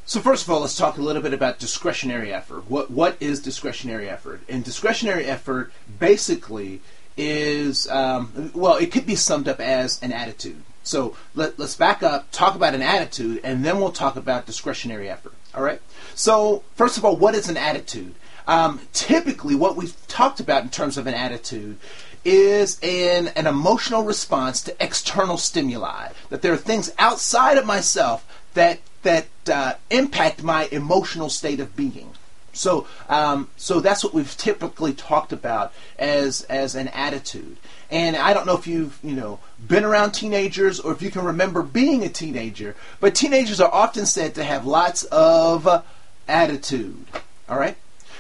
So first of all, let's talk a little bit about discretionary effort. What is discretionary effort? And discretionary effort basically is, it could be summed up as an attitude. So let's back up, talk about an attitude, and then we'll talk about discretionary effort. All right? So first of all, what is an attitude? Typically, what we've talked about in terms of an attitude is an emotional response to external stimuli. That there are things outside of myself that impact my emotional state of being. So that's what we've typically talked about as an attitude. And I don't know if you've been around teenagers or if you can remember being a teenager, but teenagers are often said to have lots of attitude. All right,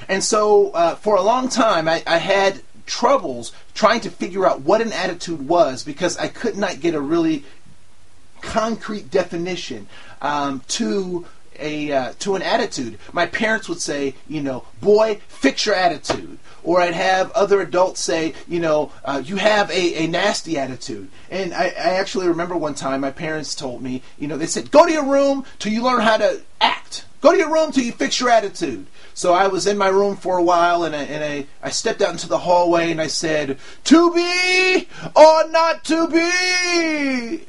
and so for a long time I had troubles trying to figure out what an attitude was because I could not get a really concrete definition to an attitude. My parents would say, boy, fix your attitude. Or I'd have other adults say, you have a nasty attitude. And I actually remember one time my parents told me, they said, go to your room till you learn how to act. Go to your room till you fix your attitude. So I was in my room for a while, and I stepped out into the hallway, and I said, to be or not to be?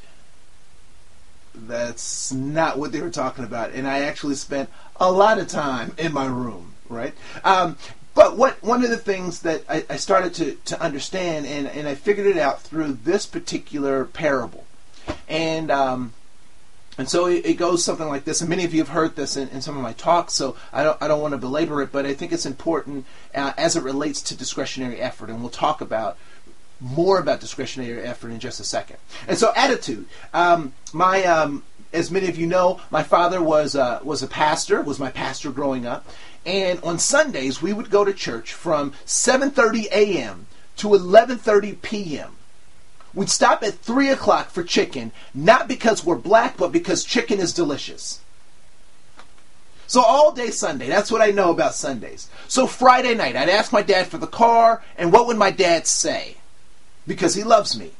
That's not what they were talking about. And I actually spent a lot of time in my room, right? But one of the things that I started to understand, and I figured it out through this particular parable. And so it goes something like this, and many of you have heard this in some of my talks, so I don't want to belabor it, but I think it's important as it relates to discretionary effort, and we'll talk more about discretionary effort in just a second. And so attitude. As many of you know, my father was a pastor, was my pastor growing up, and on Sundays we would go to church from 7:30 a.m. to 11:30 p.m. We'd stop at 3 o'clock for chicken, not because we're black, but because chicken is delicious. So all day Sunday, that's what I know about Sundays. So Friday night, I'd ask my dad for the car, and what would my dad say? Because he loves me.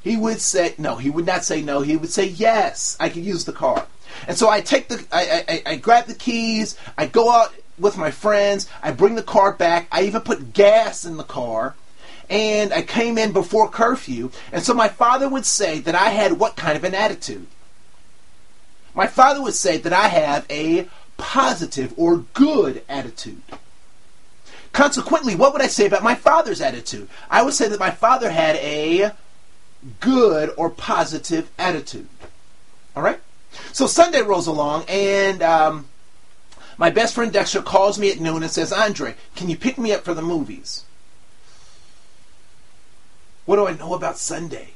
He would say, no, he would not say no, he would say yes, I could use the car. And so I grab the keys, I go out with my friends, I bring the car back, I even put gas in the car, and I came in before curfew, and so my father would say that I had what kind of an attitude? My father would say that I have a positive or good attitude. Consequently, what would I say about my father's attitude? I would say that my father had a good or positive attitude. All right? So Sunday rolls along, and my best friend Dexter calls me at noon and says, Andre, can you pick me up for the movies? What do I know about Sunday?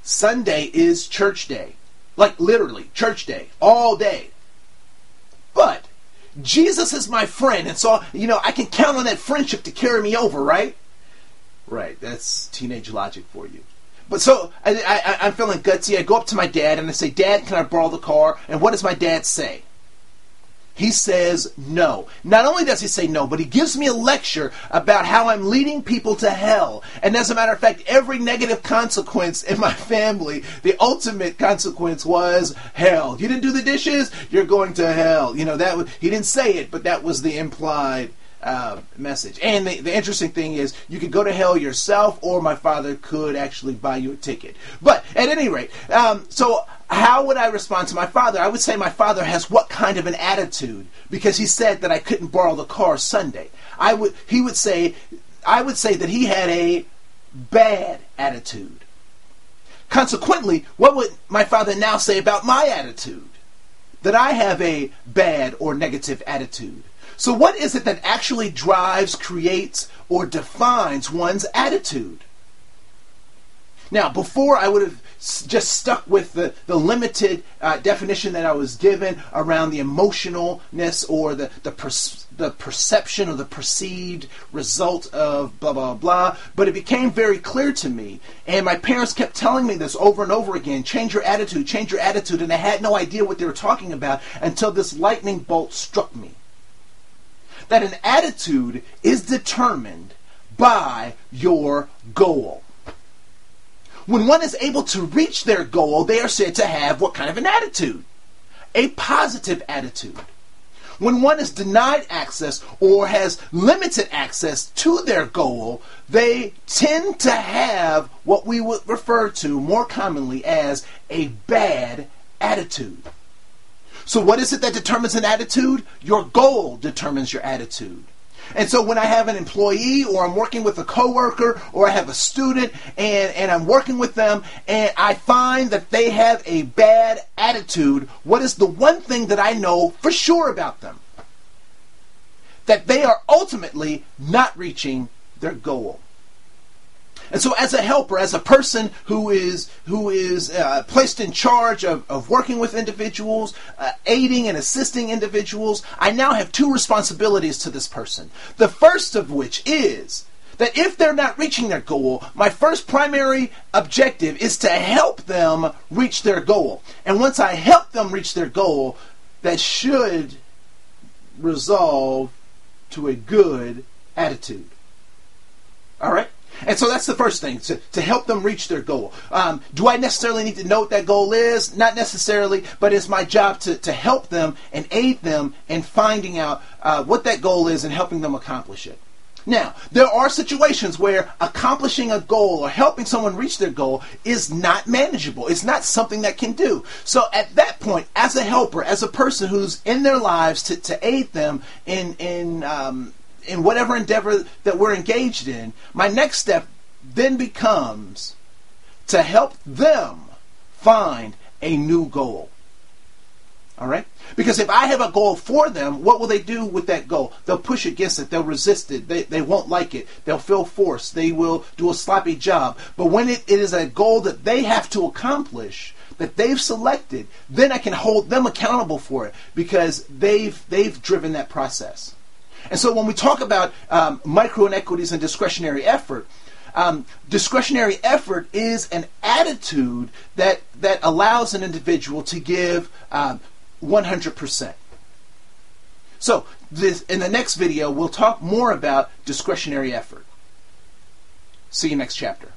Sunday is church day. Like literally, church day. All day. But Jesus is my friend, and so, I can count on that friendship to carry me over, right? Right, that's teenage logic for you. But so, I'm feeling gutsy. I go up to my dad, and I say, Dad, can I borrow the car? And what does my dad say? He says no. Not only does he say no, but he gives me a lecture about how I'm leading people to hell. And as a matter of fact, every negative consequence in my family, the ultimate consequence was hell. You didn't do the dishes, you're going to hell. He didn't say it, but that was the implied message. And the interesting thing is, you could go to hell yourself, or my father could actually buy you a ticket. But at any rate, so how would I respond to my father? I would say my father has what kind of an attitude? Because he said that I couldn't borrow the car Sunday. I would say that he had a bad attitude. Consequently, what would my father now say about my attitude? That I have a bad or negative attitude. So what is it that actually drives, creates, or defines one's attitude? Now, before I would have just stuck with the limited definition that I was given around the emotionalness or the perception or the perceived result of blah, blah, blah. But it became very clear to me, and my parents kept telling me this over and over again, change your attitude, and I had no idea what they were talking about until this lightning bolt struck me. That an attitude is determined by your goal. When one is able to reach their goal, they are said to have what kind of an attitude? a positive attitude. When one is denied access or has limited access to their goal, they tend to have what we would refer to more commonly as a bad attitude. So what is it that determines an attitude? Your goal determines your attitude. And so when I have an employee or I'm working with a coworker or I have a student and I'm working with them and I find that they have a bad attitude, what is the one thing that I know for sure about them? That they are ultimately not reaching their goal. And so as a helper, as a person who is placed in charge of working with individuals, aiding and assisting individuals, I now have two responsibilities to this person. The first of which is that if they're not reaching their goal, my first primary objective is to help them reach their goal. And once I help them reach their goal, that should resolve to a good attitude. All right? And so that's the first thing, to help them reach their goal. Do I necessarily need to know what that goal is? Not necessarily, but it's my job to help them and aid them in finding out what that goal is and helping them accomplish it. Now, there are situations where accomplishing a goal or helping someone reach their goal is not manageable. It's not something that can do. So at that point, as a helper, as a person who's in their lives to aid them in whatever endeavor that we're engaged in, my next step then becomes to help them find a new goal. All right? Because if I have a goal for them, what will they do with that goal? They'll push against it. They'll resist it. They won't like it. They'll feel forced. They will do a sloppy job. But when it is a goal that they have to accomplish, that they've selected, then I can hold them accountable for it because they've driven that process. And so when we talk about micro-inequities and discretionary effort is an attitude that allows an individual to give 100%. So in the next video, we'll talk more about discretionary effort. See you next chapter.